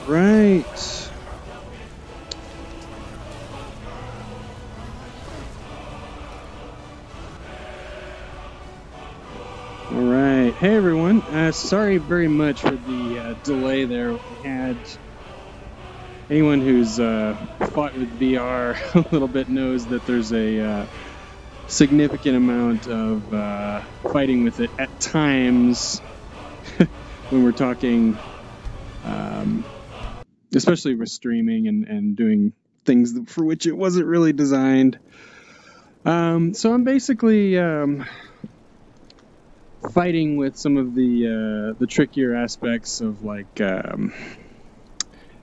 right. All right. Hey, everyone. Sorry very much for the delay there. We had anyone who's fought with VR a little bit knows that there's a significant amount of fighting with it at times when we're talking, especially with streaming and doing things for which it wasn't really designed. So I'm basically fighting with some of the trickier aspects of like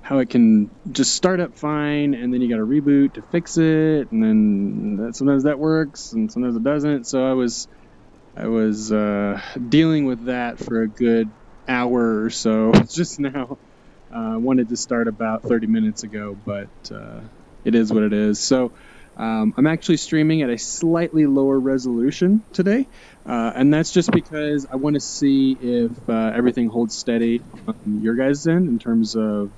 how it can just start up fine and then you got to reboot to fix it, and then sometimes that works and sometimes it doesn't. So I was dealing with that for a good hour or so just now. Wanted to start about 30 minutes ago, but it is what it is. So I'm actually streaming at a slightly lower resolution today, and that's just because I want to see if everything holds steady on your guys' end in terms of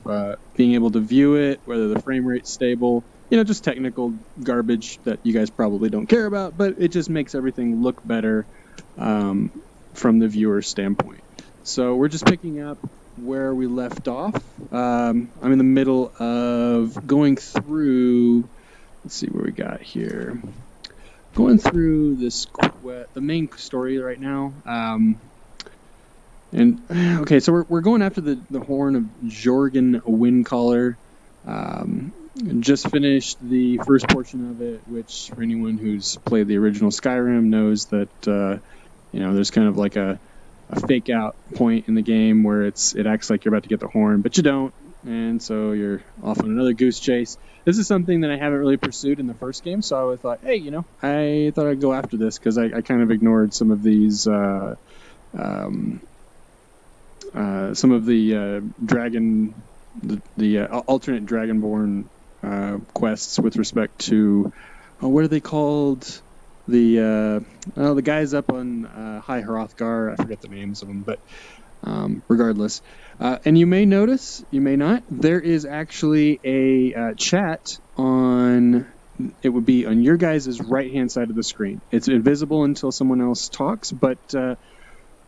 being able to view it, whether the frame rate's stable, just technical garbage that you guys probably don't care about, but it just makes everything look better from the viewer's standpoint. So we're just picking up where we left off. I'm in the middle of going through. Let's see where we got here. Going through the main story right now. Okay, so we're going after the Horn of Jorgen Windcaller. Just finished the first portion of it, which for anyone who's played the original Skyrim knows that there's kind of like a fake out point in the game where it acts like you're about to get the horn, but you don't, and so you're off on another goose chase. This is something that I haven't really pursued in the first game, so I thought, hey, I thought I'd go after this because I kind of ignored some of these some of the alternate Dragonborn quests with respect to what are they called? The guys up on High Hrothgar, I forget the names of them, but regardless. And you may notice, you may not, there is actually a chat it would be on your guys' right-hand side of the screen. It's invisible until someone else talks, but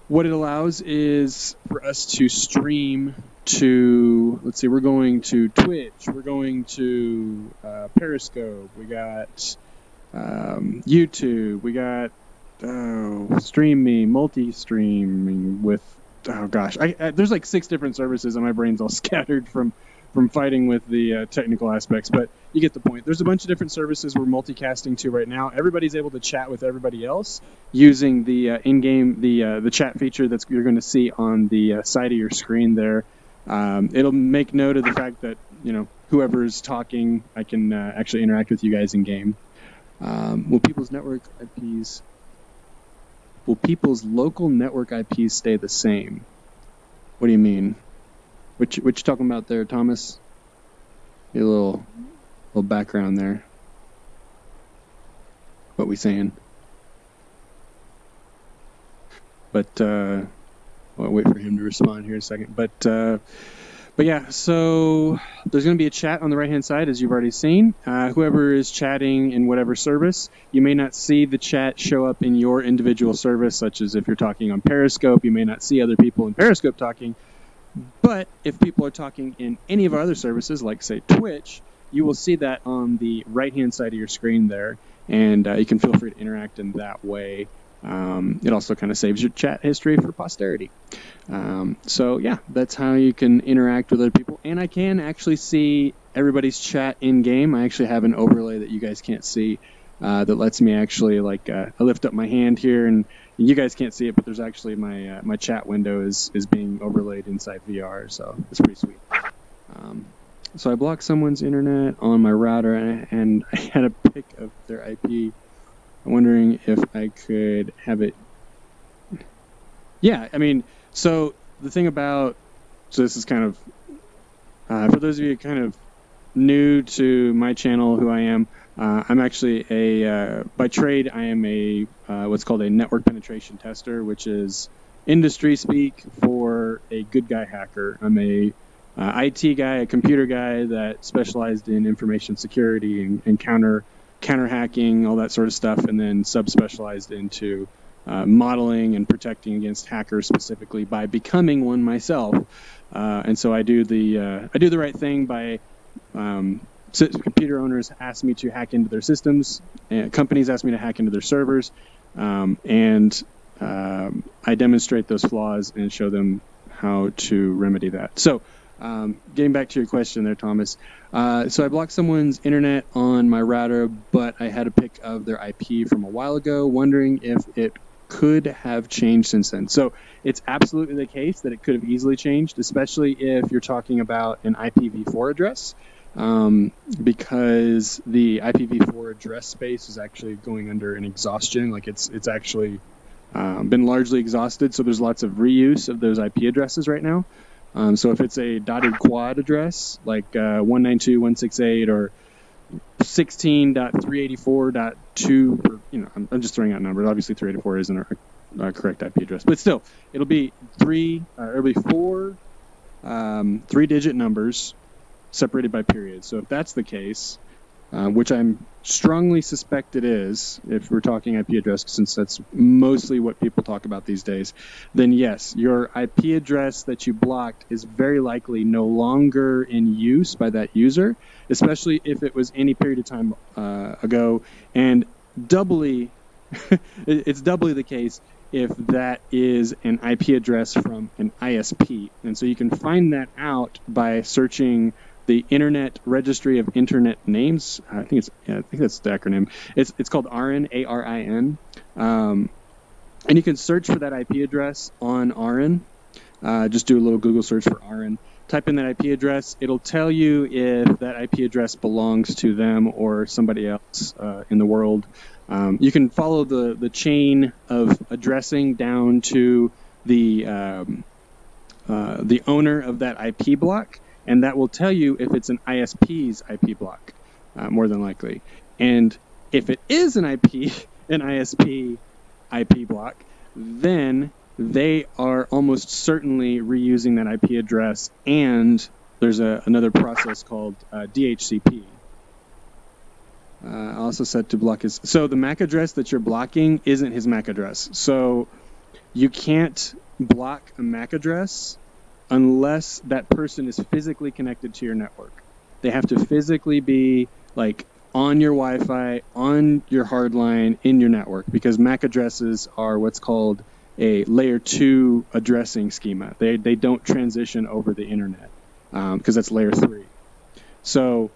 what it allows is for us to stream to, let's see, we're going to Twitch, we're going to Periscope, we got YouTube, we got Stream Me, multi-streaming with, oh gosh, there's like 6 different services and my brain's all scattered from fighting with the technical aspects, but you get the point. There's a bunch of different services we're multicasting to right now. Everybody's able to chat with everybody else using the in-game, the chat feature that you're going to see on the side of your screen there. It'll make note of the fact that, whoever's talking, I can actually interact with you guys in-game. Will people's local network IPs stay the same? What do you mean? What you talking about there, Thomas? A little background there. What we saying? But I'll wait for him to respond here in a second. But yeah, so there's going to be a chat on the right-hand side, as you've already seen. Whoever is chatting in whatever service, you may not see the chat show up in your individual service, such as if you're talking on Periscope, you may not see other people in Periscope talking. But if people are talking in any of our other services, like, say, Twitch, you will see that on the right-hand side of your screen there, and you can feel free to interact in that way. It also kind of saves your chat history for posterity. So yeah, that's how you can interact with other people. And I can actually see everybody's chat in game. I actually have an overlay that you guys can't see that lets me actually I lift up my hand here, and you guys can't see it, but there's actually my chat window is being overlaid inside VR, so it's pretty sweet. So I blocked someone's internet on my router, and I had a pic of their IP. I'm wondering if I could have it. Yeah, I mean, so the thing about, so this is kind of, for those of you kind of new to my channel, who I am, I'm actually by trade, I am a what's called a network penetration tester, which is industry speak for a good guy hacker. I'm a IT guy, a computer guy that specialized in information security and counter hacking, all that sort of stuff, and then subspecialized into modeling and protecting against hackers specifically by becoming one myself. And so I do the right thing by computer owners ask me to hack into their systems, and companies ask me to hack into their servers, and I demonstrate those flaws and show them how to remedy that. So getting back to your question there, Thomas. So I blocked someone's internet on my router, but I had a pic of their IP from a while ago, wondering if it could have changed since then. So it's absolutely the case that it could have easily changed, especially if you're talking about an IPv4 address, because the IPv4 address space is actually going under an exhaustion. Like it's actually been largely exhausted, so there's lots of reuse of those IP addresses right now. So if it's a dotted quad address like 192.168 or 16.384.2, or, I'm just throwing out numbers. Obviously, 384 isn't a correct IP address, but still, it'll be four 3-digit numbers separated by periods. So if that's the case, which I'm strongly suspect it is, if we're talking IP address, since that's mostly what people talk about these days, then yes, your IP address that you blocked is very likely no longer in use by that user, especially if it was any period of time ago, and doubly, it's doubly the case if that is an IP address from an ISP. And so you can find that out by searching the Internet Registry of Internet Names. I think that's the acronym. It's called ARIN, ARIN. And you can search for that IP address on ARIN. Just do a little Google search for ARIN. Type in that IP address. It'll tell you if that IP address belongs to them or somebody else in the world. You can follow the chain of addressing down to the owner of that IP block, and that will tell you if it's an ISP's IP block, more than likely. And if it is an ISP IP block, then they are almost certainly reusing that IP address, and there's another process called DHCP. Also set to block his... So the MAC address that you're blocking isn't his MAC address. So you can't block a MAC address unless that person is physically connected to your network. They have to physically be like on your Wi-Fi, on your hard line, in your network, because MAC addresses are what's called a layer 2 addressing schema. They don't transition over the internet because that's layer 3. So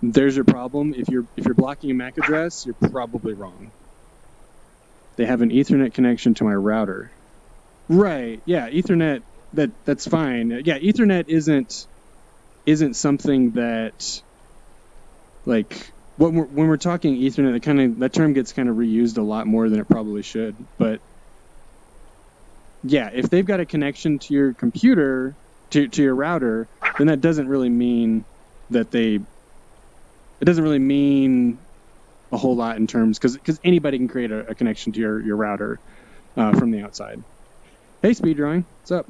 there's your problem. If you're blocking a MAC address, you're probably wrong. They have an Ethernet connection to my router. Right. Yeah, Ethernet. That's fine. Yeah, Ethernet isn't something that, like, when we're talking Ethernet, that term gets kind of reused a lot more than it probably should. But yeah, if they've got a connection to your computer, to your router, then that doesn't really mean that it doesn't really mean a whole lot in terms, because anybody can create a connection to your router from the outside. Hey, Speed Drawing, what's up?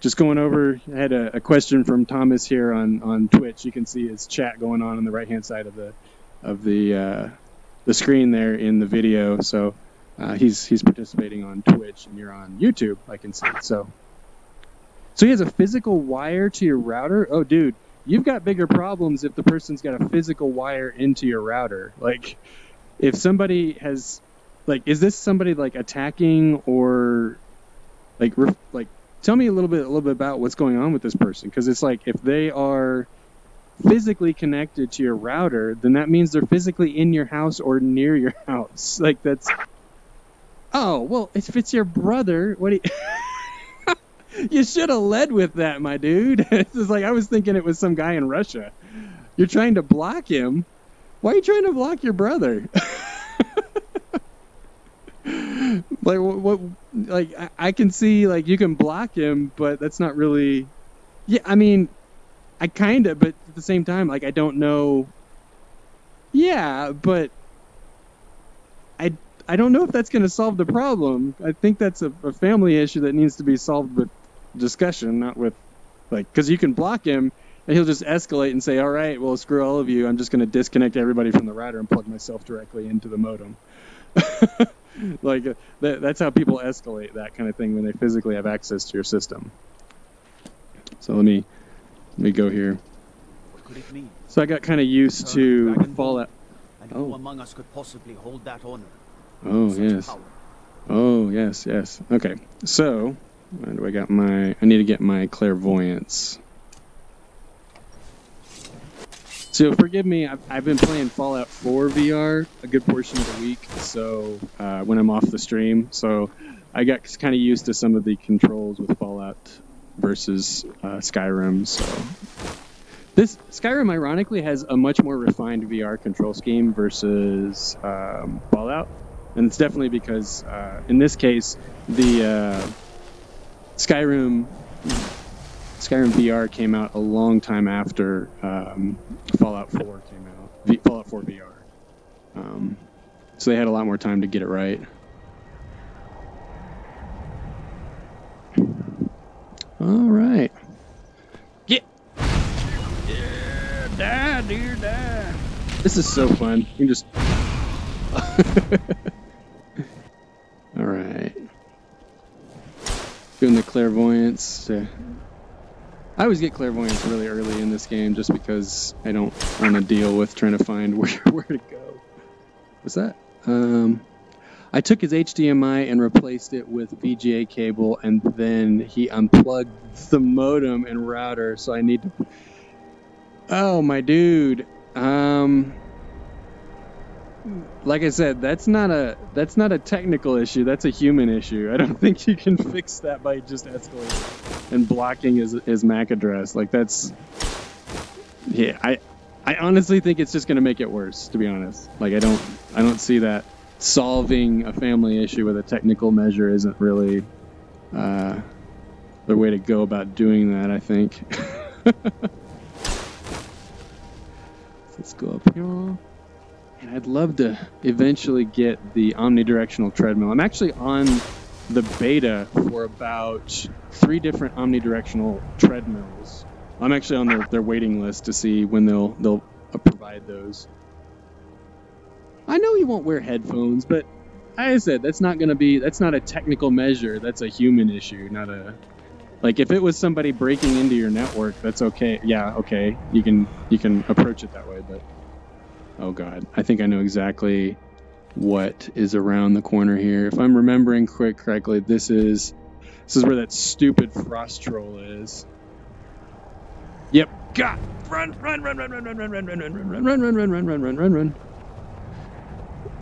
Just going over, I had a question from Thomas here on Twitch. You can see his chat going on the right-hand side of the screen there in the video. So he's participating on Twitch, and you're on YouTube, I can see. So he has a physical wire to your router? Oh, dude, you've got bigger problems if the person's got a physical wire into your router. Like, if somebody has, like, is this somebody like attacking or like tell me a little bit about what's going on with this person, because it's like if they are physically connected to your router, then that means they're physically in your house or near your house. Like, that's... Oh, well, if it's your brother, what do you... You should have led with that, my dude. It's just like I was thinking it was some guy in Russia. You're trying to block him? Why are you trying to block your brother? Like, what? Like, I can see, like, you can block him, but that's not really... Yeah, I mean, I kind of, but at the same time, like, I don't know... Yeah, but I don't know if that's going to solve the problem. I think that's a family issue that needs to be solved with discussion, not with Like, because you can block him, and he'll just escalate and say, all right, well, screw all of you. I'm just going to disconnect everybody from the router and plug myself directly into the modem. Like, that's how people escalate that kind of thing when they physically have access to your system. So let me go here. What could it mean? So I got kind of used to Fallout. And who among us could possibly hold that honor? Oh, yes. Power? Oh, yes, yes. Okay, so where do I got my... I need to get my clairvoyance. So forgive me, I've been playing Fallout 4 VR a good portion of the week, so when I'm off the stream, so I got kind of used to some of the controls with Fallout versus Skyrim. So this Skyrim, ironically, has a much more refined VR control scheme versus Fallout, and it's definitely because in this case the Skyrim VR came out a long time after Fallout 4 came out. Fallout 4 VR. So they had a lot more time to get it right. All right. Get. Die, dear, die. This is so fun. You can just... All right. Doing the clairvoyance. I always get clairvoyance really early in this game just because I don't want to deal with trying to find where to go. What's that? I took his HDMI and replaced it with VGA cable, and then he unplugged the modem and router, so I need to... Oh, my dude. Like I said, that's not a technical issue. That's a human issue. I don't think you can fix that by just escalating and blocking his MAC address. Like, that's... Yeah, I honestly think it's just going to make it worse, to be honest. Like, I don't see that solving a family issue with a technical measure isn't really the way to go about doing that, I think. Let's go up here. And I'd love to eventually get the omnidirectional treadmill. I'm actually on the beta for about 3 different omnidirectional treadmills. I'm actually on their waiting list to see when they'll provide those. I know you won't wear headphones, but like I said, that's not a technical measure. That's a human issue, not a... Like, if it was somebody breaking into your network, that's okay. Yeah, okay, you can approach it that way, but... Oh god, I think I know exactly what is around the corner here. If I'm remembering correctly, this is where that stupid frost troll is. Yep. God, run.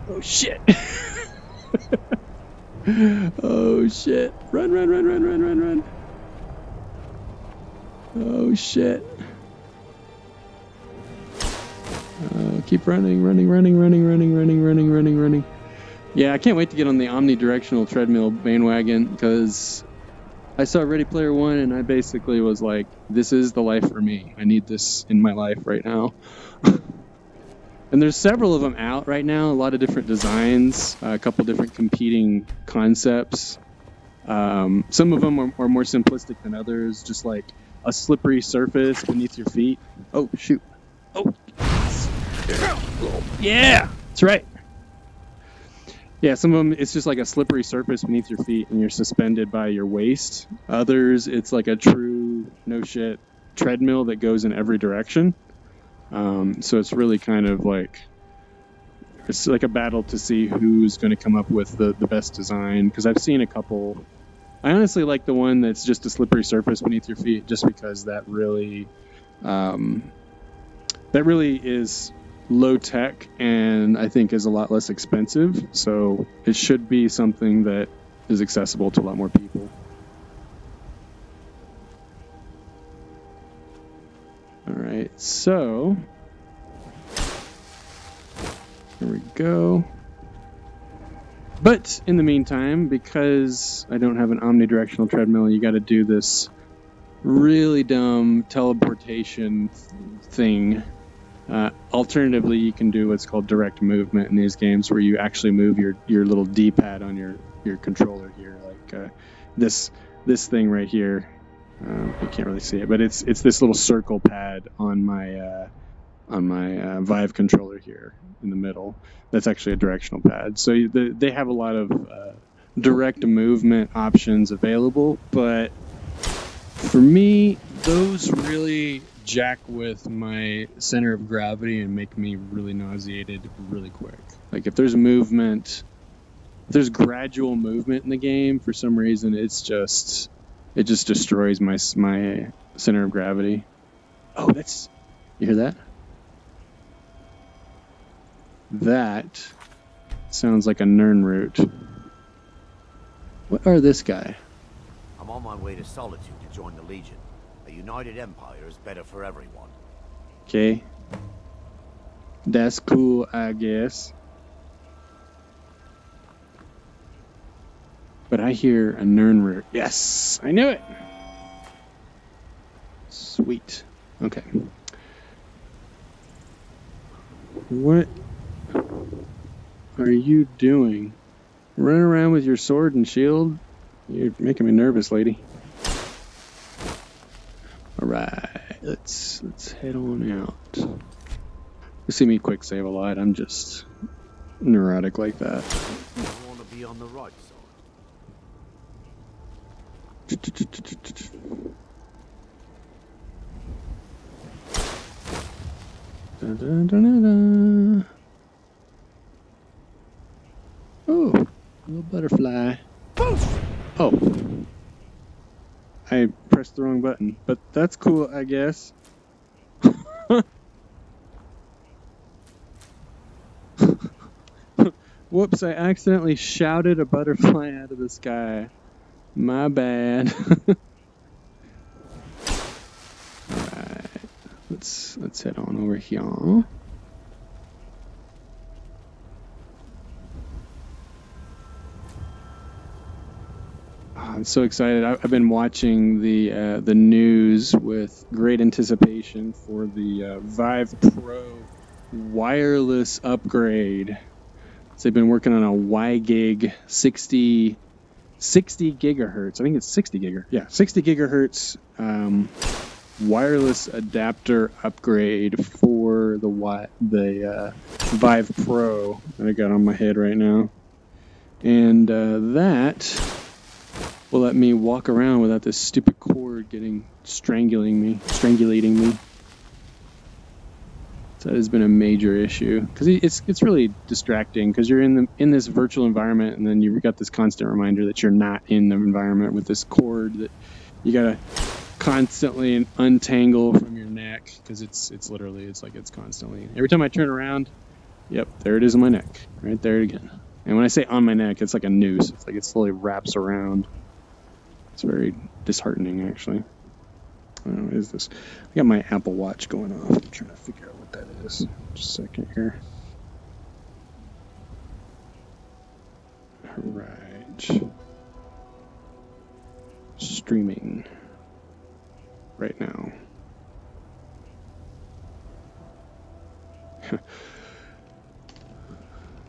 Oh shit. Oh shit. Run. Oh shit. Keep running. Yeah, I can't wait to get on the omnidirectional treadmill bandwagon, because I saw Ready Player One and I basically was like, this is the life for me. I need this in my life right now. And there's several of them out right now, a lot of different designs, a couple different competing concepts. Some of them are more simplistic than others, just like a slippery surface beneath your feet. Oh, shoot. Oh, yeah, that's right. Yeah, some of them, it's just like a slippery surface beneath your feet and you're suspended by your waist. Others, it's like a true, no shit, treadmill that goes in every direction. So it's really kind of like, it's like a battle to see who's going to come up with the best design, because I've seen a couple. I honestly like the one that's just a slippery surface beneath your feet, just because that really is low tech and I think is a lot less expensive, so it should be something that is accessible to a lot more people. Alright, so here we go. But in the meantime, because I don't have an omnidirectional treadmill, you got to do this really dumb teleportation thing. Alternatively, you can do what's called direct movement in these games, where you actually move your little D-pad on your controller here, like this thing right here. You can't really see it, but it's this little circle pad on my Vive controller here in the middle. That's actually a directional pad. So they have a lot of direct movement options available, but for me, those really jack with my center of gravity and make me really nauseated really quick. Like if there's movement, if there's gradual movement in the game, for some reason it just destroys my center of gravity. Oh, you hear that? That sounds like a Nernroot. What are this guy? I'm on my way to Solitude to join the Legion. A united empire is better for everyone. Okay. That's cool, I guess. But I hear a Nernroot. Yes! I knew it! Sweet. Okay. What are you doing? Running around with your sword and shield? You're making me nervous, lady. Alright, let's head on out. You see me quick save a lot, I'm just neurotic like that. I want to be on the right side. Dun, dun, dun, dun, dun. Oh, little butterfly. Oh, I pressed the wrong button, but that's cool, I guess. Whoops, I accidentally shouted a butterfly out of the sky. My bad. Alright, let's head on over here. I'm so excited. I've been watching the news with great anticipation for the Vive Pro wireless upgrade. So they've been working on a WiGig 60 gigahertz. I think it's 60 gigahertz. Yeah, 60 gigahertz wireless adapter upgrade for the Vive Pro that I got on my head right now, and that will let me walk around without this stupid cord strangulating me. So that has been a major issue because it's really distracting because you're in this virtual environment and then you've got this constant reminder that you're not in the environment with this cord that you gotta constantly untangle from your neck because it's constantly every time I turn around. Yep, there it is on my neck, right there again. And when I say on my neck, it's like a noose. It's like it slowly wraps around. It's very disheartening, actually. What is this? I got my Apple Watch going off. I'm trying to figure out what that is. Just a second here. Alright. Streaming. Right now.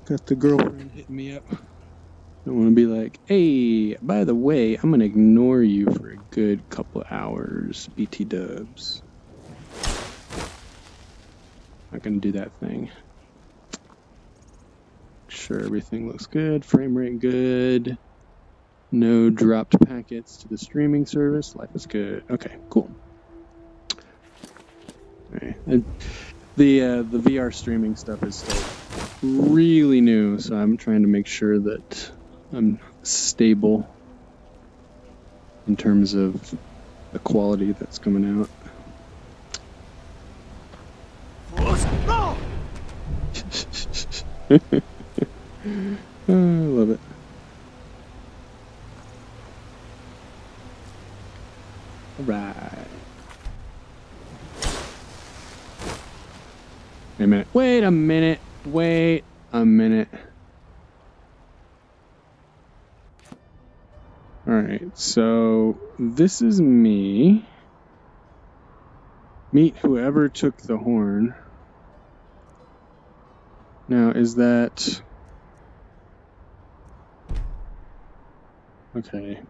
Got the girlfriend hitting me up. Don't want to be like, hey, by the way, I'm going to ignore you for a good couple hours, BT dubs. Not going to do that thing. Make sure everything looks good, frame rate good. No dropped packets to the streaming service. Life is good. Okay, cool. Alright. The VR streaming stuff is still really new, so I'm trying to make sure that I'm stable in terms of the quality that's coming out. I love it. All right. Wait a minute. Wait a minute. Alright, so this is me. Meet whoever took the horn. Now, is that... Okay.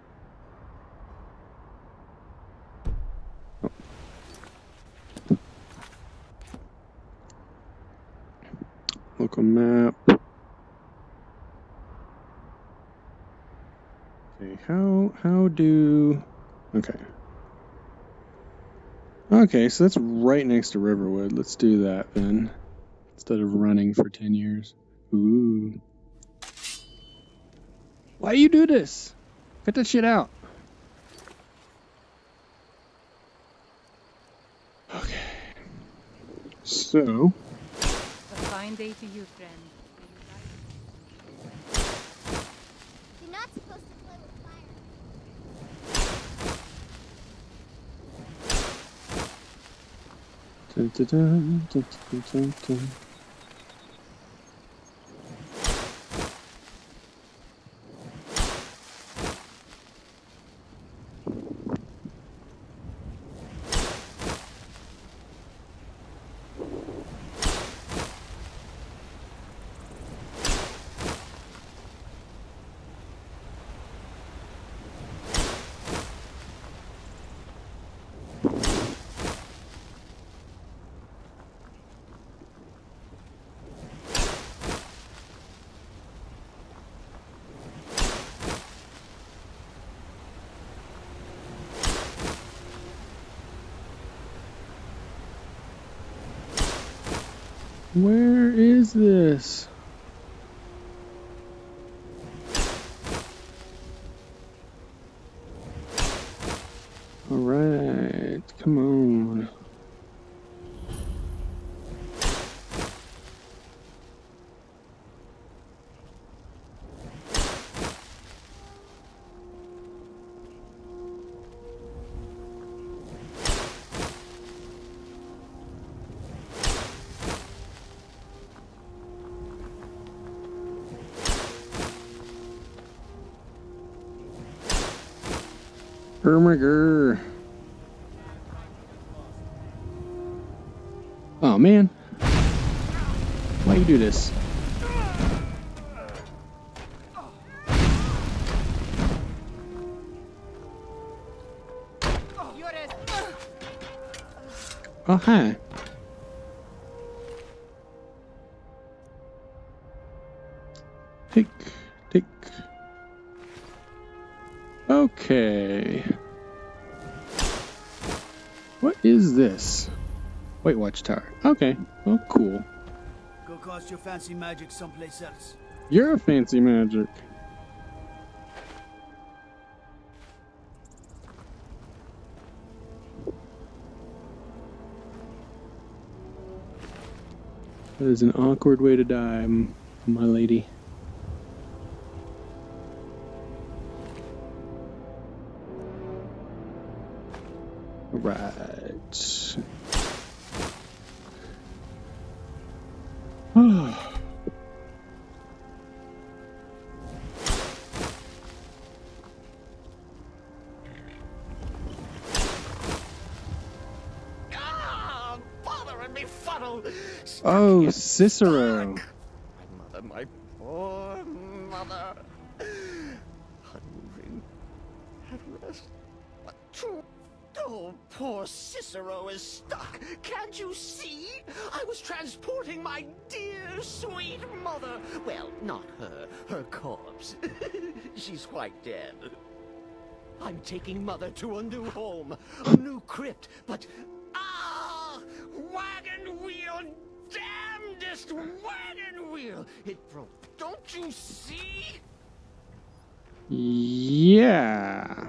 a map. Okay, how do... Okay. Okay, so that's right next to Riverwood. Let's do that then. Instead of running for 10 years. Ooh. Why you do this? Cut that shit out. Okay. So... A fine day to you, friend. You're not supposed to play with fire. Dun, dun, dun, dun, dun, dun, dun. Where is this? All right, come on. Ermiger. Oh man. Why you do this? Oh hi. Tick, tick. Okay. What is this? Weight Watchtower. Okay. Oh, cool. Go cast your fancy magic someplace else. You're a fancy magic. That is an awkward way to die, my lady. Right. Bother and befuddle! Oh, Cicero. My poor mother. Unmoving. At rest. But true. Oh, poor Cicero is stuck. Can't you see? I was transporting my dear, sweet mother. Well, not her. Her corpse. She's quite dead. I'm taking Mother to a new home. A new crypt. But... ah! Wagon wheel! Damnedest wagon wheel! It broke. Don't you see? Yeah.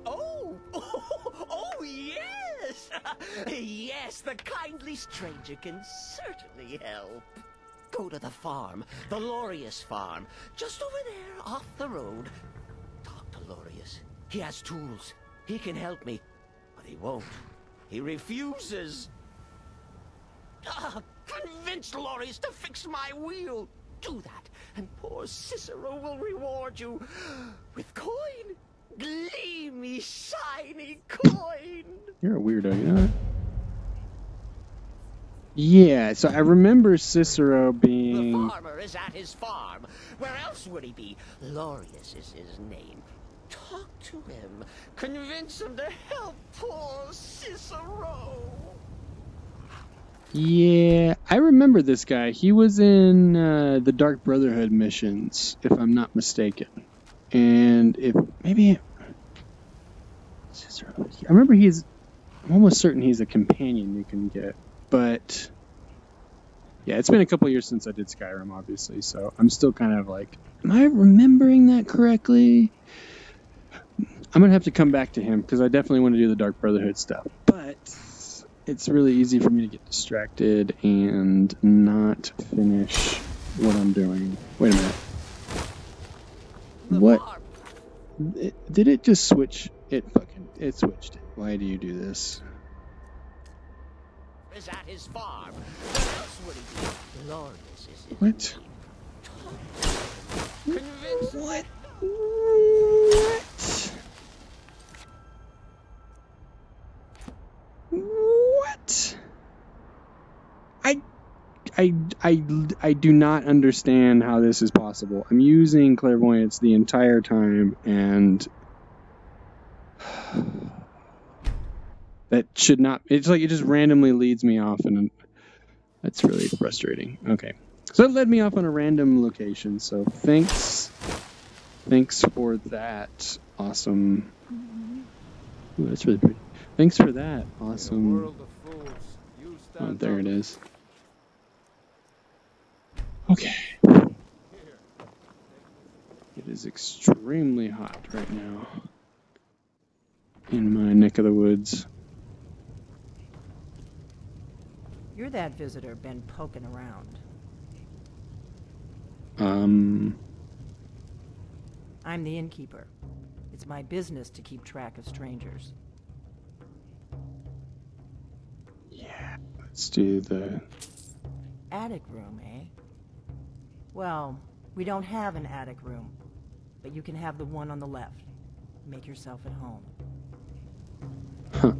Oh, yes! Yes, the kindly stranger can certainly help. Go to the farm, the Lorius farm, just over there off the road. Talk to Lorius. He has tools. He can help me. But he won't. He refuses. Convince Lorius to fix my wheel. Do that, and poor Cicero will reward you with coin. Gleamy, shiny coin! You're a weirdo, you know that? Yeah, so I remember Cicero being... The farmer is at his farm. Where else would he be? Lorius is his name. Talk to him. Convince him to help poor Cicero. Yeah, I remember this guy. He was in the Dark Brotherhood missions, if I'm not mistaken. And if maybe I remember I'm almost certain he's a companion you can get. But yeah, it's been a couple years since I did Skyrim, obviously, so I'm still kind of like, am I remembering that correctly? I'm gonna have to come back to him because I definitely want to do the Dark Brotherhood stuff. But it's really easy for me to get distracted and not finish what I'm doing. Wait a minute. What? Did it just switch? It switched it. Why do you do this? Is at his farm. What else would he be? Glorious is it? What? Convinced. What? What? I do not understand how this is possible. I'm using clairvoyance the entire time, and that should not. It's like it just randomly leads me off, and that's really frustrating. Okay, so it led me off on a random location. So thanks for that. Awesome. Ooh, that's really pretty. Thanks for that. Awesome. Oh, there it is. Okay. It is extremely hot right now in my neck of the woods. You're that visitor been poking around. I'm the innkeeper. It's my business to keep track of strangers. Yeah, let's do the Attic room, eh? Well, we don't have an attic room, but you can have the one on the left. Make yourself at home. Huh.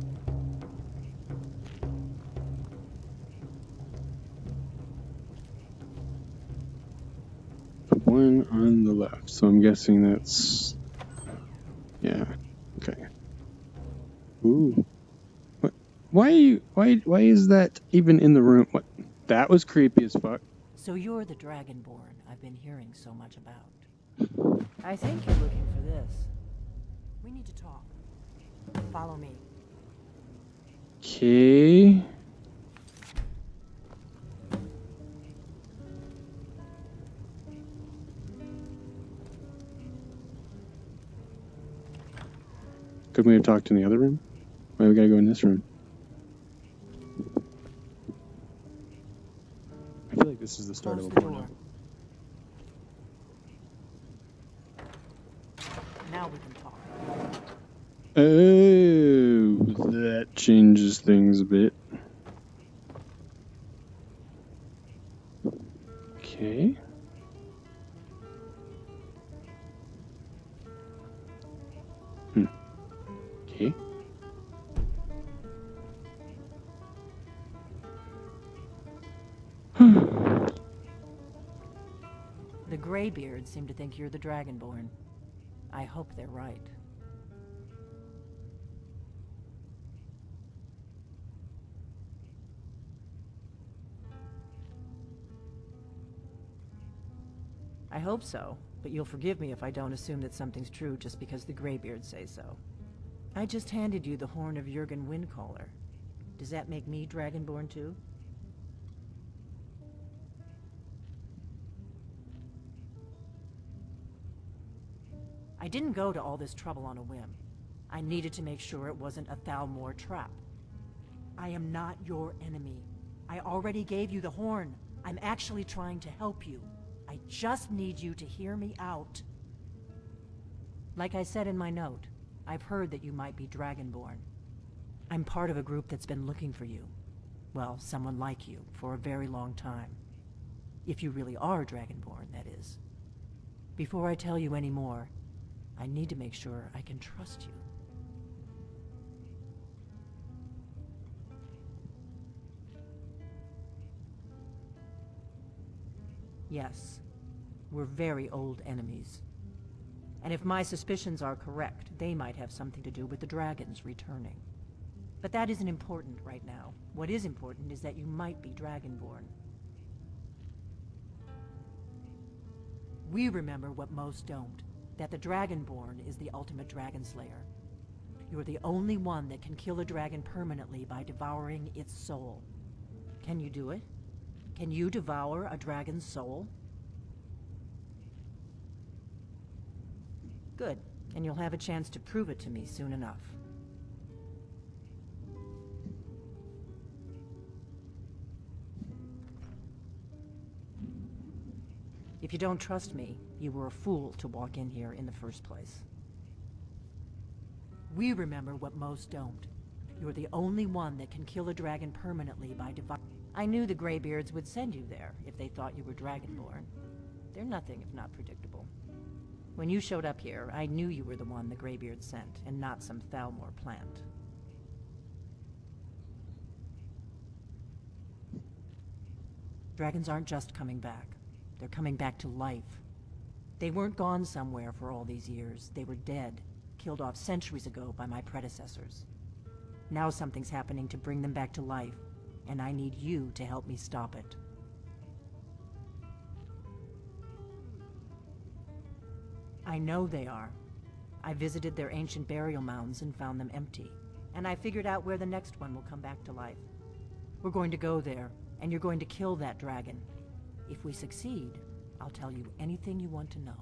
The one on the left. So I'm guessing that's, yeah. Okay. Ooh. What? Why is that even in the room? What? That was creepy as fuck. So you're the Dragonborn I've been hearing so much about. I think you're looking for this. We need to talk. Follow me. Okay. Couldn't we have talked in the other room? Why we gotta go in this room? I feel like this is the start Close of a the porno. door. Now we can talk. Oh, that changes things a bit. Okay. Okay. The Greybeards seem to think you're the Dragonborn. I hope they're right. I hope so, but you'll forgive me if I don't assume that something's true just because the Greybeards say so. I just handed you the horn of Jurgen Windcaller. Does that make me Dragonborn too? I didn't go to all this trouble on a whim. I needed to make sure it wasn't a Thalmor trap. I am not your enemy. I already gave you the horn. I'm actually trying to help you. I just need you to hear me out. Like I said in my note, I've heard that you might be Dragonborn. I'm part of a group that's been looking for you. Well, someone like you, for a very long time. If you really are Dragonborn, that is. Before I tell you any more, I need to make sure I can trust you. Yes, we're very old enemies. And if my suspicions are correct, they might have something to do with the dragons returning. But that isn't important right now. What is important is that you might be Dragonborn. We remember what most don't, that the Dragonborn is the ultimate dragon slayer. You're the only one that can kill a dragon permanently by devouring its soul. Can you do it? Can you devour a dragon's soul? Good, and you'll have a chance to prove it to me soon enough. If you don't trust me, you were a fool to walk in here in the first place. We remember what most don't. You're the only one that can kill a dragon permanently by devouring. I knew the Greybeards would send you there if they thought you were Dragonborn. They're nothing if not predictable. When you showed up here, I knew you were the one the Greybeards sent, and not some Thalmor plant. Dragons aren't just coming back. They're coming back to life. They weren't gone somewhere for all these years. They were dead, killed off centuries ago by my predecessors. Now something's happening to bring them back to life, and I need you to help me stop it. I know they are. I visited their ancient burial mounds and found them empty, and I figured out where the next one will come back to life. We're going to go there, and you're going to kill that dragon. If we succeed, I'll tell you anything you want to know.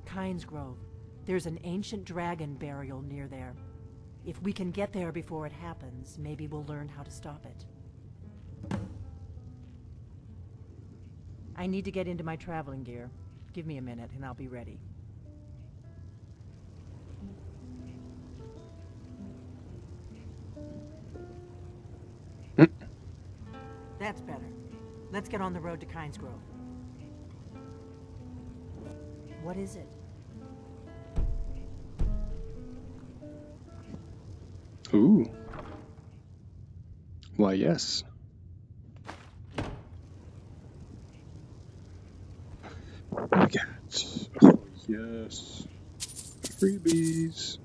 Kynes Grove. There's an ancient dragon burial near there. If we can get there before it happens, maybe we'll learn how to stop it. I need to get into my traveling gear. Give me a minute and I'll be ready. That's better. Let's get on the road to Kynes Grove. What is it? Ooh. Why, yes. We got. Oh, yes. Freebies.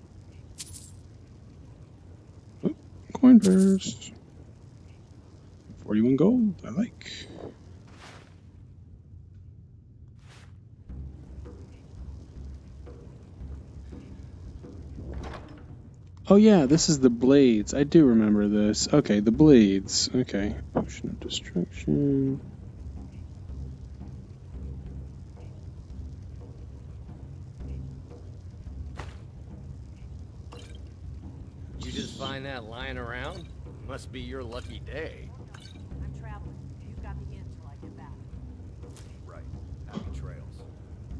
Oh, coin purse. 41 gold. I like. Oh yeah, this is the blades. I do remember this. Okay, the blades. Okay. Potion of destruction. You just find that lying around? Must be your lucky day. I'm traveling. You've got the inn till I get back. Right. Happy trails.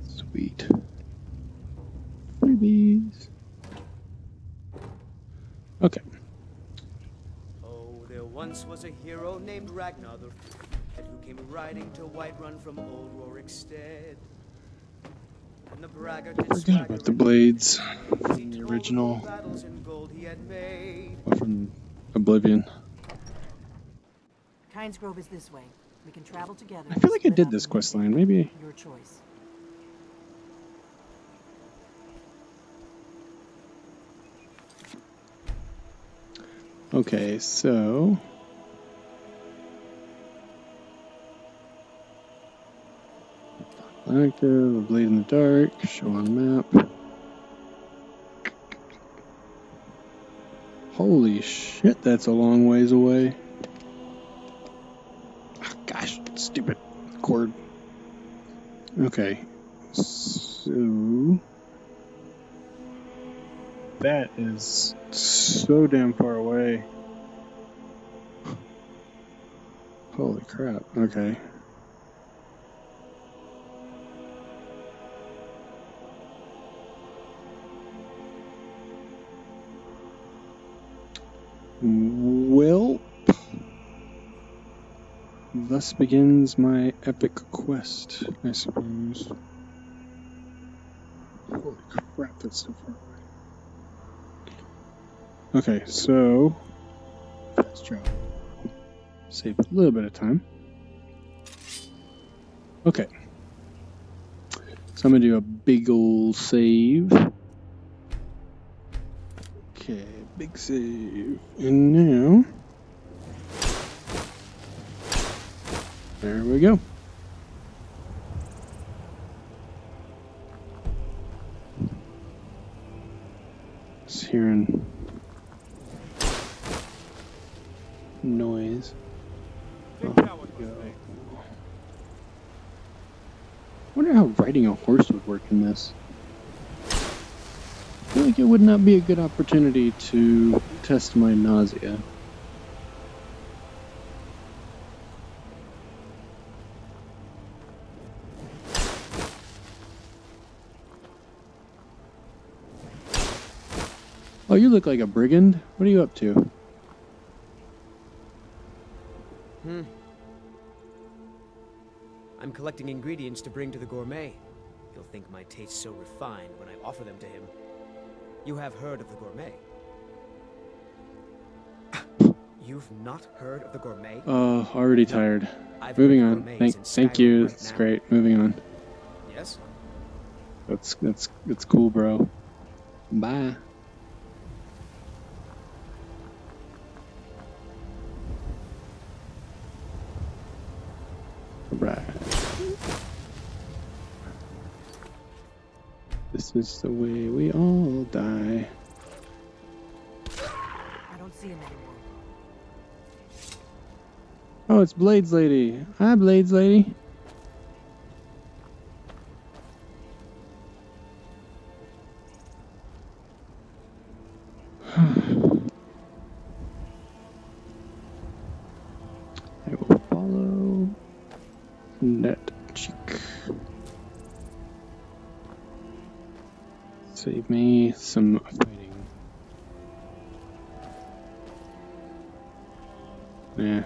Sweet. Freebies. Okay. Oh, there once was a hero named Ragnar the Red who came riding to Whiterun from old Rorikstead. And the braggart did Forgot about the blades from the swagger original, battles in gold he had made. or from Oblivion. Kynes Grove is this way. We can travel together. I feel like I split did up this and quest move line. in. Maybe. Your choice. Okay, so active, a blade in the dark, show on map. Holy shit, that's a long ways away. Ah, gosh, stupid cord. Okay, so that is so damn far away. Holy crap, okay. Well, thus begins my epic quest, I suppose. Holy crap, that's so far away. Okay, so fast travel. Save a little bit of time. Okay. So I'm gonna do a big ol' save. Okay, big save. And now... There we go. Just hearing noise. Oh, go. Wonder how riding a horse would work in this. I feel like it would not be a good opportunity to test my nausea. Oh, you look like a brigand. What are you up to? I'm collecting ingredients to bring to the gourmet. He'll think my taste so refined when I offer them to him. You have heard of the gourmet? You've not heard of the gourmet? Oh, already tired. I've Moving heard on. of gourmets in Thank Skyrim you. right That's now. great. Moving on. Yes? That's cool, bro. Bye. Right. This is the way we all die. I don't see him anymore. Oh, it's Blades Lady. Hi, Blades Lady. I will follow that chick. Save me some fighting. Yeah.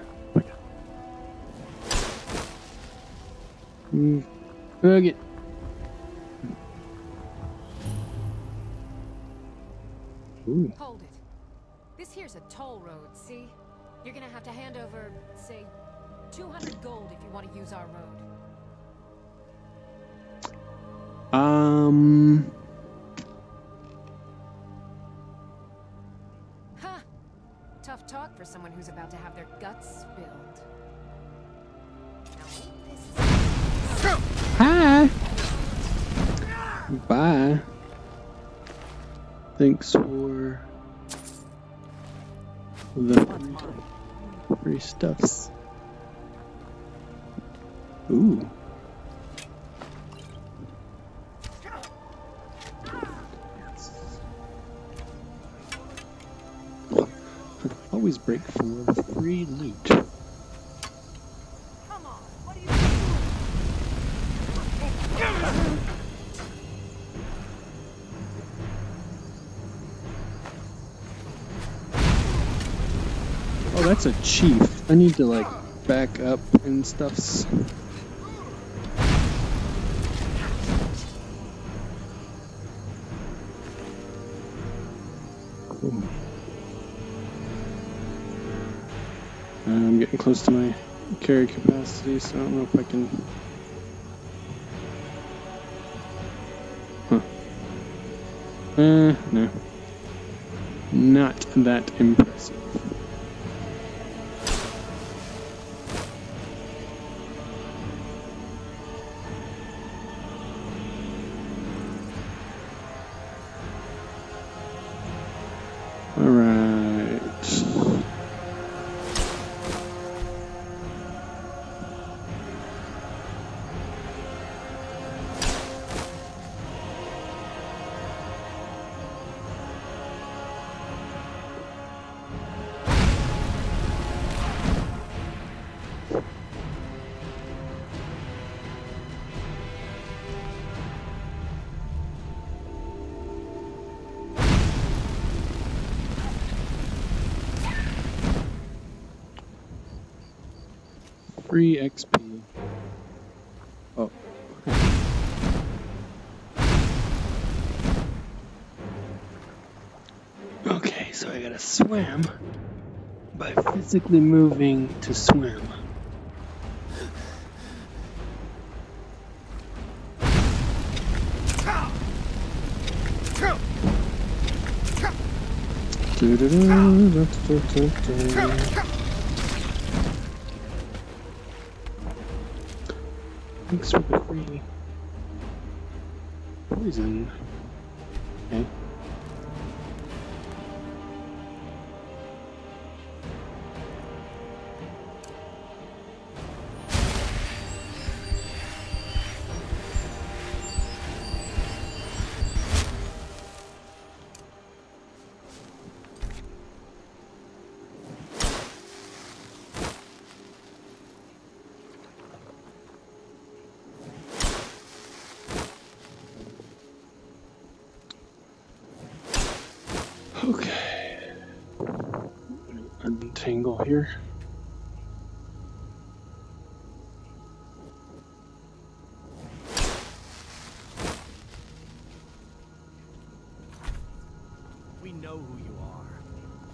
Bug it. Ooh. Hold it. This here's a toll road, see? You're gonna have to hand over, say, 200 gold if you want to use our road. Ha! Tough talk for someone who's about to have their guts spilled. Now, Hi. Bye. Thanks for the free stuffs. Ooh. Always break for free loot. Come on, what are you doing? Oh, that's a chief. I need to like back up and stuffs. Cool. I'm getting close to my carry capacity, so I don't know if I can. Huh. No. Not that impressive. Free XP. Oh. Okay, so I gotta swim by physically moving to swim. Thanks for the free poison. Okay. Okay. Untangle here. We know who you are,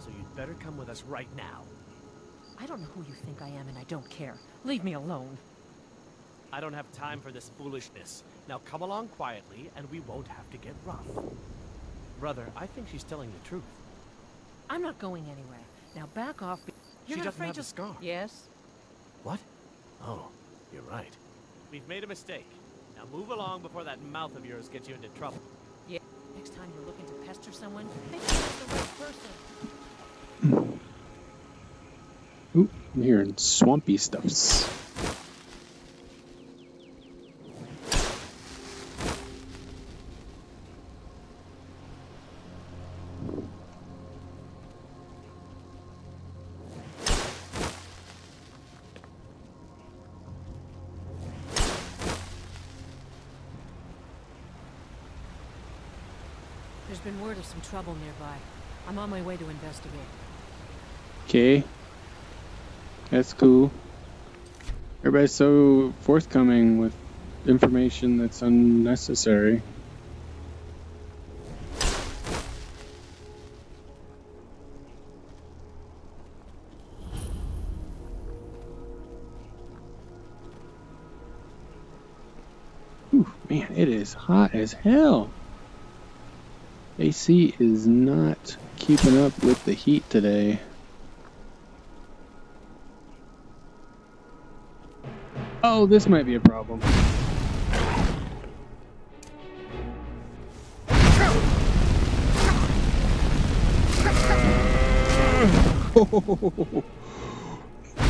so you'd better come with us right now. I don't know who you think I am, and I don't care. Leave me alone. I don't have time for this foolishness. Now come along quietly, and we won't have to get rough. Brother, I think she's telling the truth. I'm not going anywhere. Now back off. She doesn't have the scar. Yes? What? Oh, you're right. We've made a mistake. Now move along before that mouth of yours gets you into trouble. Yeah. Next time you're looking to pester someone, make sure it's the right person. Ooh, I'm hearing swampy stuffs. There's been word of some trouble nearby. I'm on my way to investigate. Okay. That's cool. Everybody's so forthcoming with information that's unnecessary. Ooh, man, it is hot as hell. AC is not keeping up with the heat today. Oh, this might be a problem.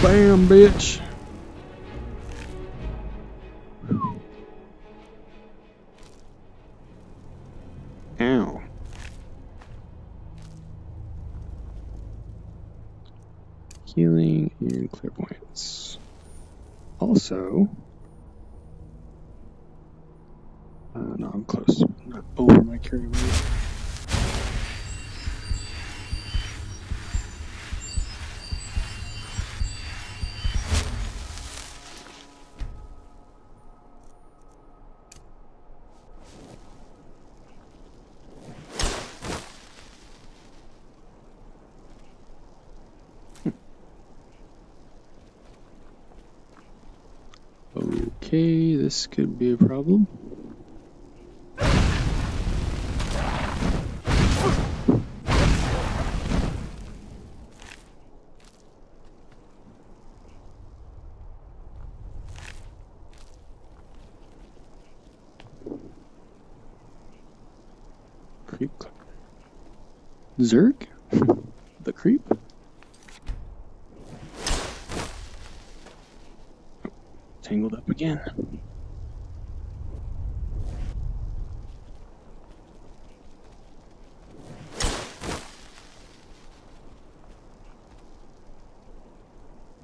Bam, bitch. Ow. Healing and clairvoyance. Also, no, I'm close. Not over my carry weight. Okay, this could be a problem. Creep. Zerg? The creep? Tangled up again.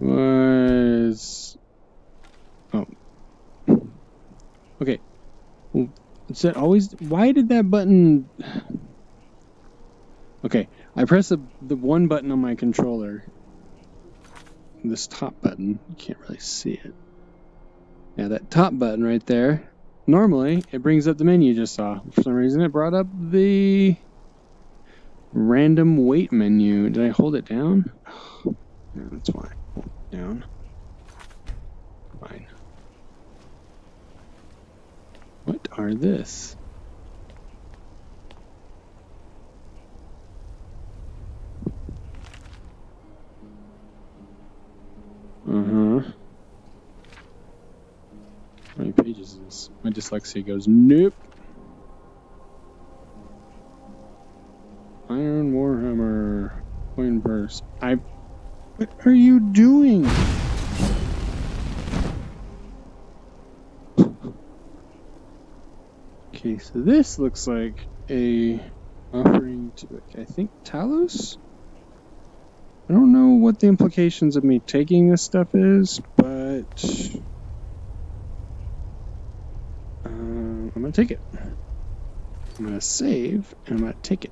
Was oh okay. Well, is that always? Why did that button? Okay, I press the one button on my controller. This top button, you can't really see it. Yeah, that top button right there. Normally, it brings up the menu you just saw. For some reason, it brought up the random wait menu. Did I hold it down? No, that's why. Hold it down. Fine. What are this? My dyslexia goes, nope. Iron Warhammer. Coin purse. What are you doing? Okay, so this looks like a offering to, I think, Talos? I don't know what the implications of me taking this stuff is, but I'm gonna take it. I'm gonna save, and I'm gonna take it.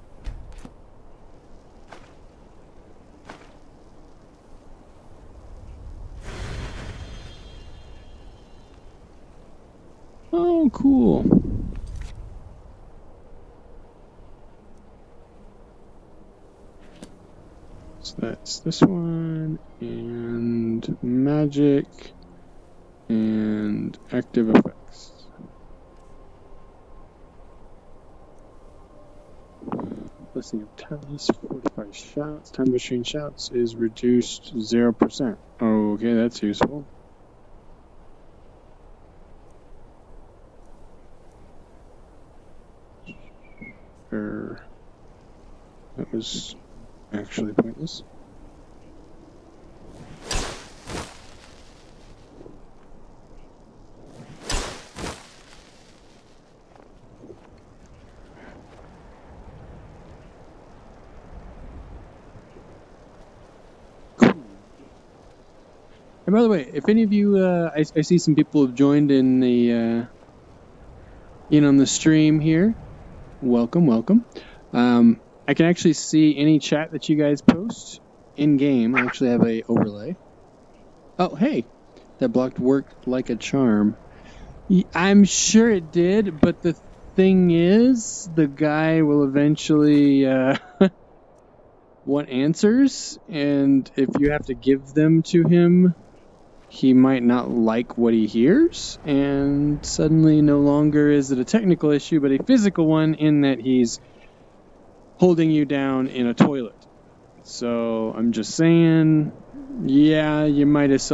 Oh, cool. So that's this one, and magic, and active effects. Blessing of Talos, 45 shouts. Time between shouts is reduced 0%. Okay, that's useful. That was actually pointless. Cool. And by the way, if any of you, I see some people have joined in the in on the stream here. Welcome, welcome. I can actually see any chat that you guys post in game. I actually have a overlay. Oh, hey, that blocked worked like a charm. I'm sure it did, but the thing is, the guy will eventually want answers, and if you have to give them to him, he might not like what he hears, and suddenly no longer is it a technical issue, but a physical one in that he's holding you down in a toilet. So I'm just saying, yeah, you might have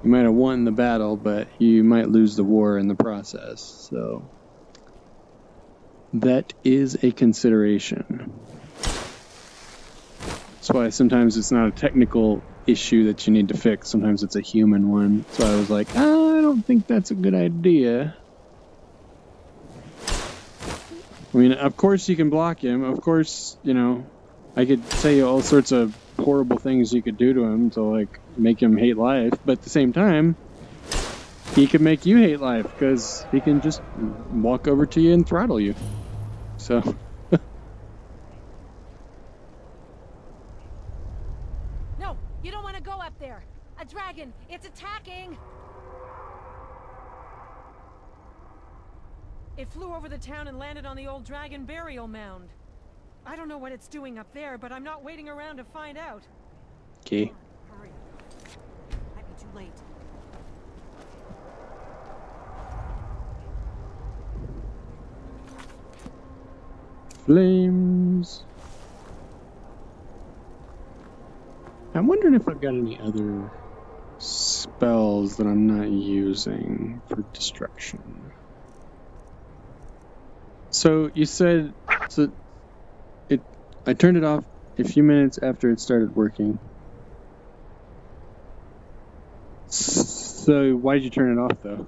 won the battle, but you might lose the war in the process. So that is a consideration. That's why sometimes it's not a technical issue that you need to fix. Sometimes it's a human one. So I was like, I don't think that's a good idea. I mean, of course you can block him. Of course, you know, I could tell you all sorts of horrible things you could do to him to, like, make him hate life. But at the same time, he could make you hate life because he can just walk over to you and throttle you. So... No, you don't want to go up there. A dragon, it's attacking. It flew over the town and landed on the old dragon burial mound. I don't know what it's doing up there, but I'm not waiting around to find out. Okay. Hurry. Might be too late. Flames. I'm wondering if I've got any other spells that I'm not using for destruction. So you said I turned it off a few minutes after it started working. So why did you turn it off though?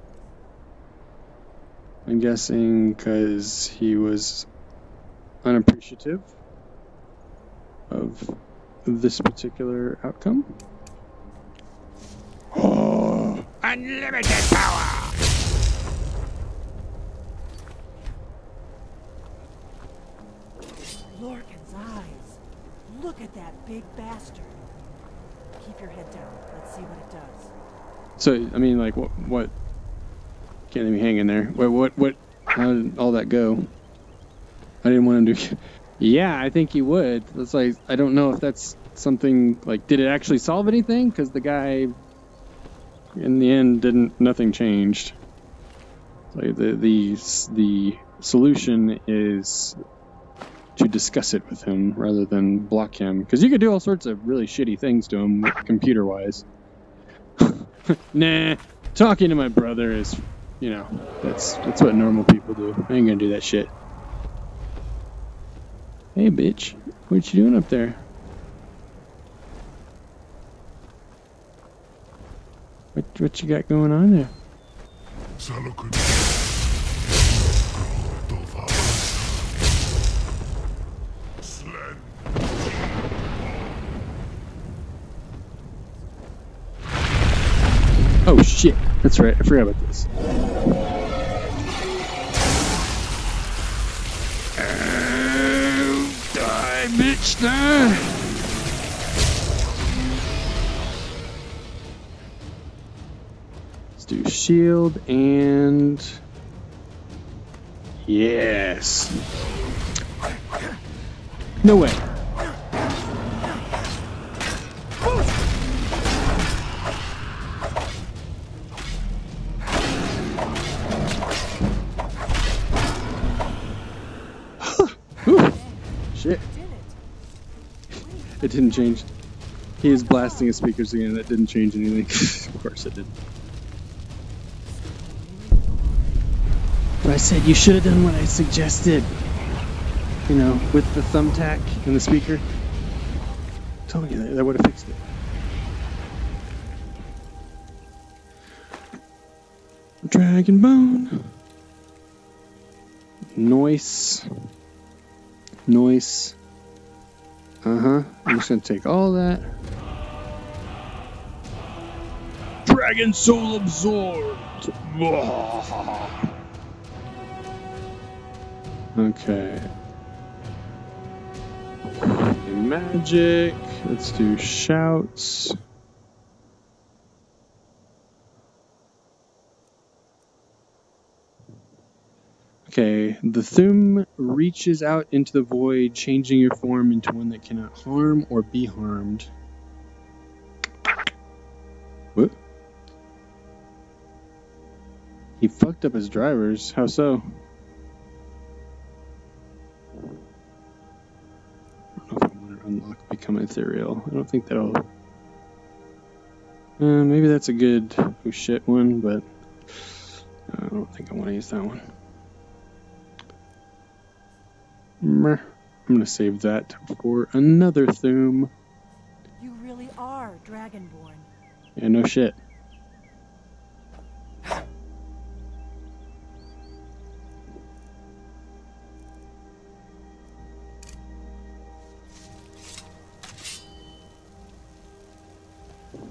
I'm guessing because he was unappreciative of this particular outcome. Oh, unlimited power! Lorcan's eyes. Look at that big bastard. Keep your head down. Let's see what it does. So, I mean, like, what? Can't let me hang in there. What? How did all that go? I didn't want him to. Yeah, I think he would. It's like, I don't know if that's something, like, did it actually solve anything? Because the guy, in the end, nothing changed. Like, the solution is to discuss it with him rather than block him. Because you could do all sorts of really shitty things to him, computer-wise. Nah, talking to my brother is you know, that's what normal people do. I ain't gonna do that shit. Hey, bitch, what you doing up there? What you got going on there? Oh shit, that's right, I forgot about this. Die, bitch, die! Let's do shield and... Yes! No way! Shit. It didn't change. He is blasting his speakers again. That didn't change anything. Of course it did. But I said you should have done what I suggested. You know, with the thumbtack and the speaker. I'm telling you, that would have fixed it. Dragon bone. Noise. Noise. I'm just gonna take all that. Dragon soul absorbed. Okay. Magic. Let's do shouts. Okay, the Thum reaches out into the void, changing your form into one that cannot harm or be harmed. What? He fucked up his drivers. How so? I don't know if I want to unlock Become Ethereal. I don't think that'll... maybe that's a good oh shit one, but I don't think I want to use that one. I'm gonna save that for another Thum. You really are Dragonborn. Yeah, no shit.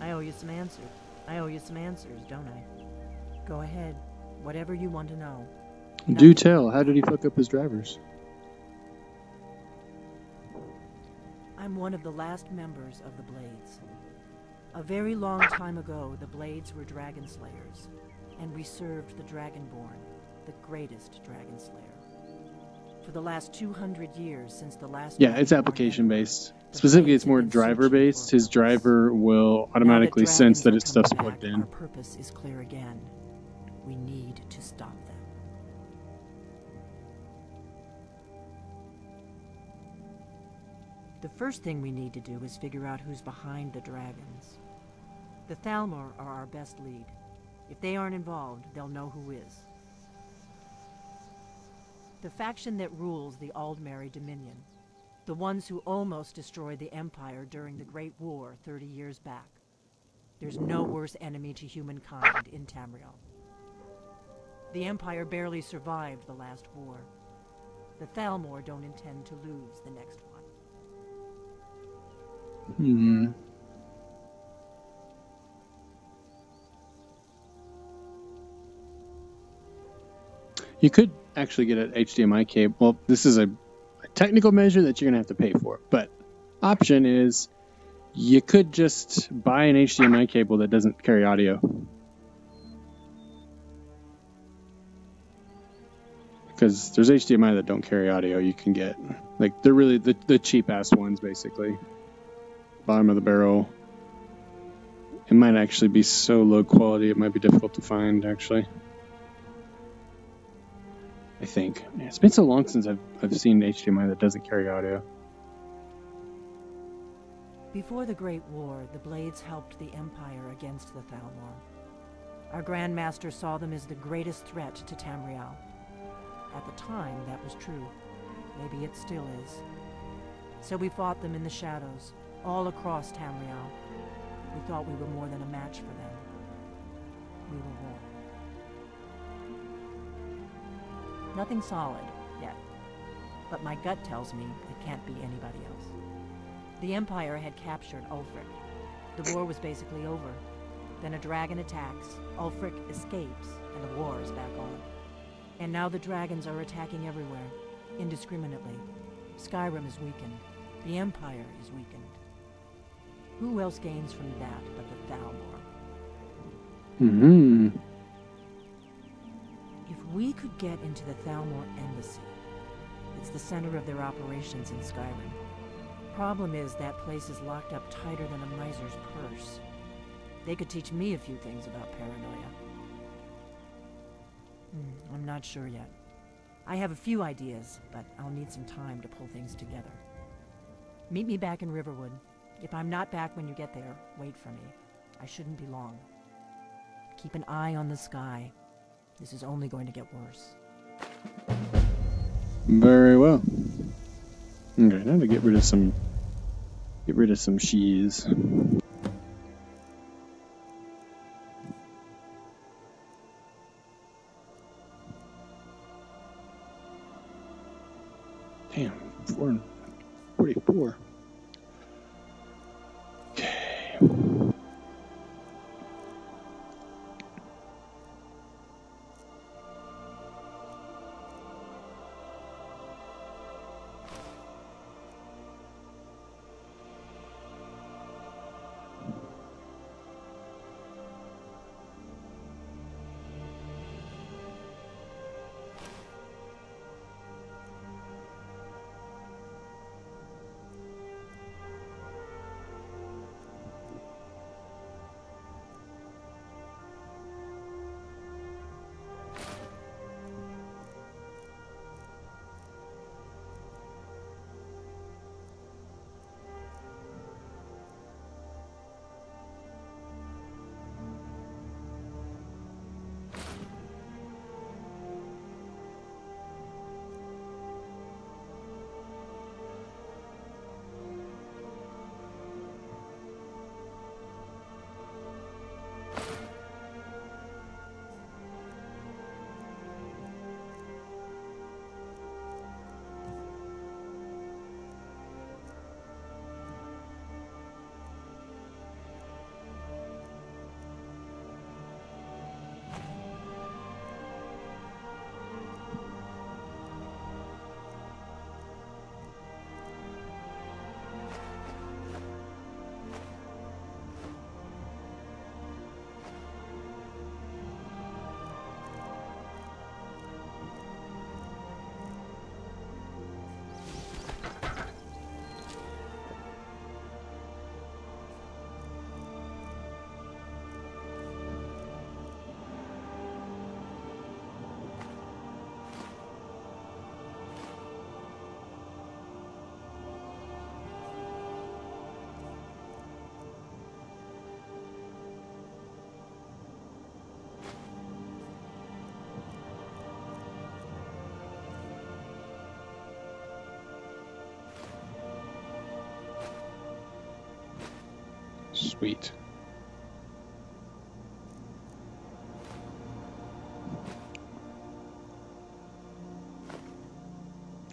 I owe you some answers. I owe you some answers, don't I? Go ahead. Whatever you want to know. Do tell. How did he fuck up his drivers? I'm one of the last members of the Blades. A very long time ago, the Blades were Dragon Slayers, and we served the Dragonborn, the greatest Dragon Slayer. For the last 200 years since the last... Yeah, it's application-based. Specifically, it's more driver-based. His driver will automatically sense that his stuff's plugged in. Our purpose is clear again. We need to stop them. The first thing we need to do is figure out who's behind the dragons. The Thalmor are our best lead. If they aren't involved, they'll know who is. The faction that rules the Aldmeri Dominion. The ones who almost destroyed the Empire during the Great War 30 years back. There's no worse enemy to humankind in Tamriel. The Empire barely survived the last war. The Thalmor don't intend to lose the next one. You could actually get an HDMI cable. Well, this is a technical measure that you're going to have to pay for. But option is you could just buy an HDMI cable that doesn't carry audio. Because there's HDMI that don't carry audio you can get. Like, they're really the cheap-ass ones, basically. Bottom of the barrel. It might actually be so low quality it might be difficult to find, actually. I think. Yeah, it's been so long since I've seen HDMI that doesn't carry audio. Before the Great War, the Blades helped the Empire against the Thalmor. Our Grand Master saw them as the greatest threat to Tamriel. At the time, that was true. Maybe it still is. So we fought them in the shadows, all across Tamriel. We thought we were more than a match for them. We were wrong. Nothing solid, yet. But my gut tells me it can't be anybody else. The Empire had captured Ulfric. The war was basically over. Then a dragon attacks, Ulfric escapes, and the war is back on. And now the dragons are attacking everywhere, indiscriminately. Skyrim is weakened. The Empire is weakened. Who else gains from that but the Thalmor? Mm-hmm. If we could get into the Thalmor embassy, it's the center of their operations in Skyrim. Problem is, that place is locked up tighter than a miser's purse. They could teach me a few things about paranoia. I'm not sure yet. I have a few ideas, but I'll need some time to pull things together. Meet me back in Riverwood. If I'm not back when you get there, wait for me. I shouldn't be long. Keep an eye on the sky. This is only going to get worse. Very well. Okay, now to get rid of some sheaves. Damn, 444. Okay. Sweet.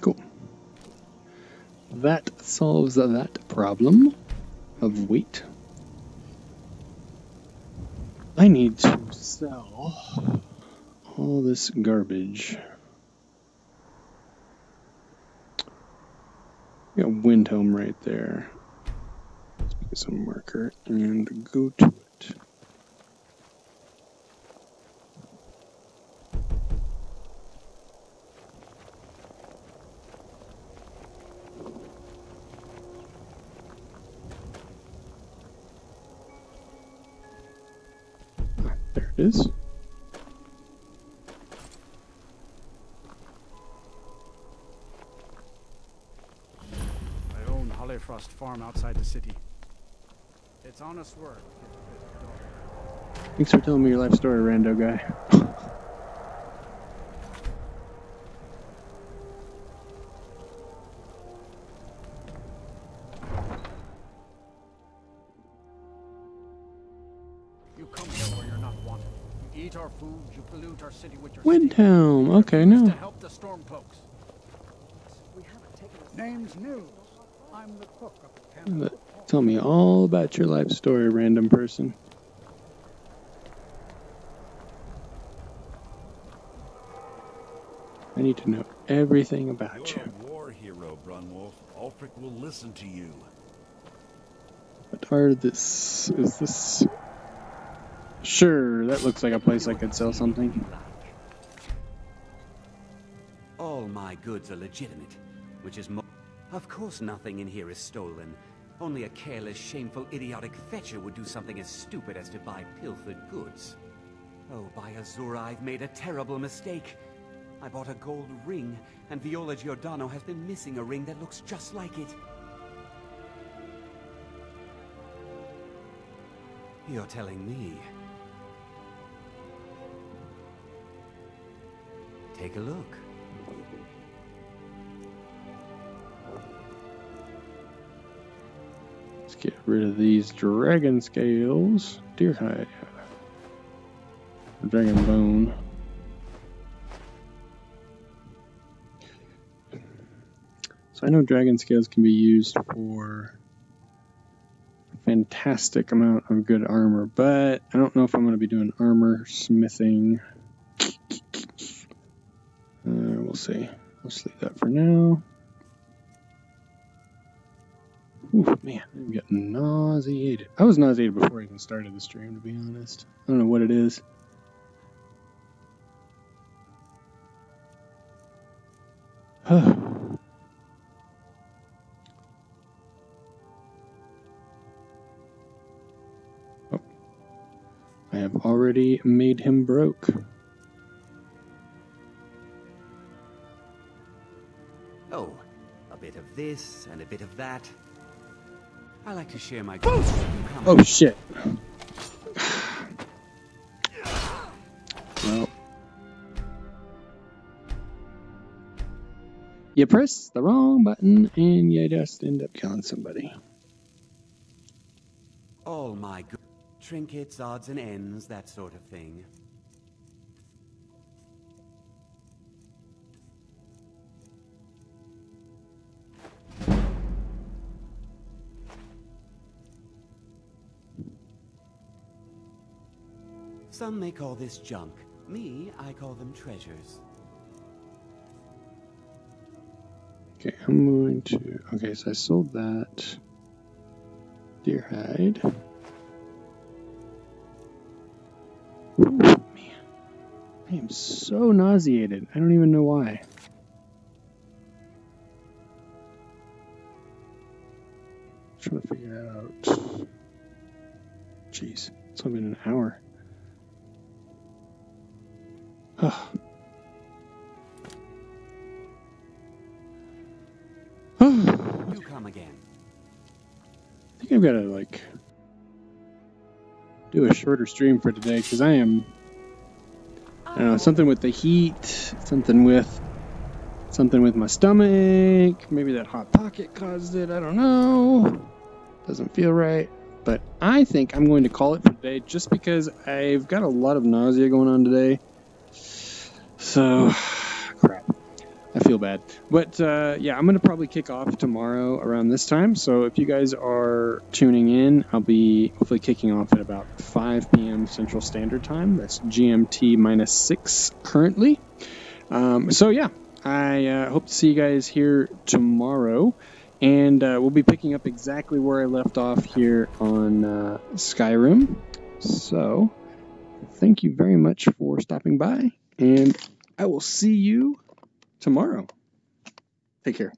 Cool. That solves that problem of weight. I need to sell all this garbage. Got Windhome right there. Let's make it some marker and go to it. Ah, there it is. Frost farm outside the city. It's honest work. Thanks for telling me your life story, rando guy. You come here where you're not wanted. You eat our food, you pollute our city with your Windhelm, okay, to no. help the Stormcloaks. Name's Nils. I'm the cook up at camp. Tell me all about your life story, random person. I need to know everything about You're you. a war hero, Brunwolf. Ulfric will listen to you. What are this? Is this... Sure, that looks like a place I could sell something. All my goods are legitimate, which is more... Of course nothing in here is stolen. Only a careless, shameful, idiotic fetcher would do something as stupid as to buy pilfered goods. Oh, by Azura, I've made a terrible mistake. I bought a gold ring, and Viola Giordano has been missing a ring that looks just like it. You're telling me. Take a look. Let's get rid of these dragon scales. Deer hide. Dragon bone. So I know dragon scales can be used for a fantastic amount of good armor, but I don't know if I'm going to be doing armor smithing. We'll see. Let's leave that for now. Ooh, man, I'm getting nauseated. I was nauseated before I even started the stream, to be honest. I don't know what it is. Oh, I have already made him broke. Oh, a bit of this and a bit of that. I like to share my goods. Oh shit. Well, you press the wrong button and you just end up killing somebody. All my goods. Trinkets, odds and ends, that sort of thing. Some may call this junk. Me, I call them treasures. Okay, I'm going to... Okay, so I sold that. Deer hide. Ooh, man. I am so nauseated. I don't even know why. I'm trying to figure it out. Jeez, it's only been an hour. You come again. I think I've got to, like, do a shorter stream for today, because I am, I don't know, something with the heat, something with my stomach, maybe that hot pocket caused it, I don't know, doesn't feel right, but I think I'm going to call it for today, just because I've got a lot of nausea going on today, so, crap. I feel bad. But, yeah, I'm going to probably kick off tomorrow around this time. So if you guys are tuning in, I'll be hopefully kicking off at about 5 p.m. Central Standard Time. That's GMT -6 currently. So, yeah, I hope to see you guys here tomorrow. And we'll be picking up exactly where I left off here on Skyrim. So thank you very much for stopping by. And I will see you tomorrow. Take care.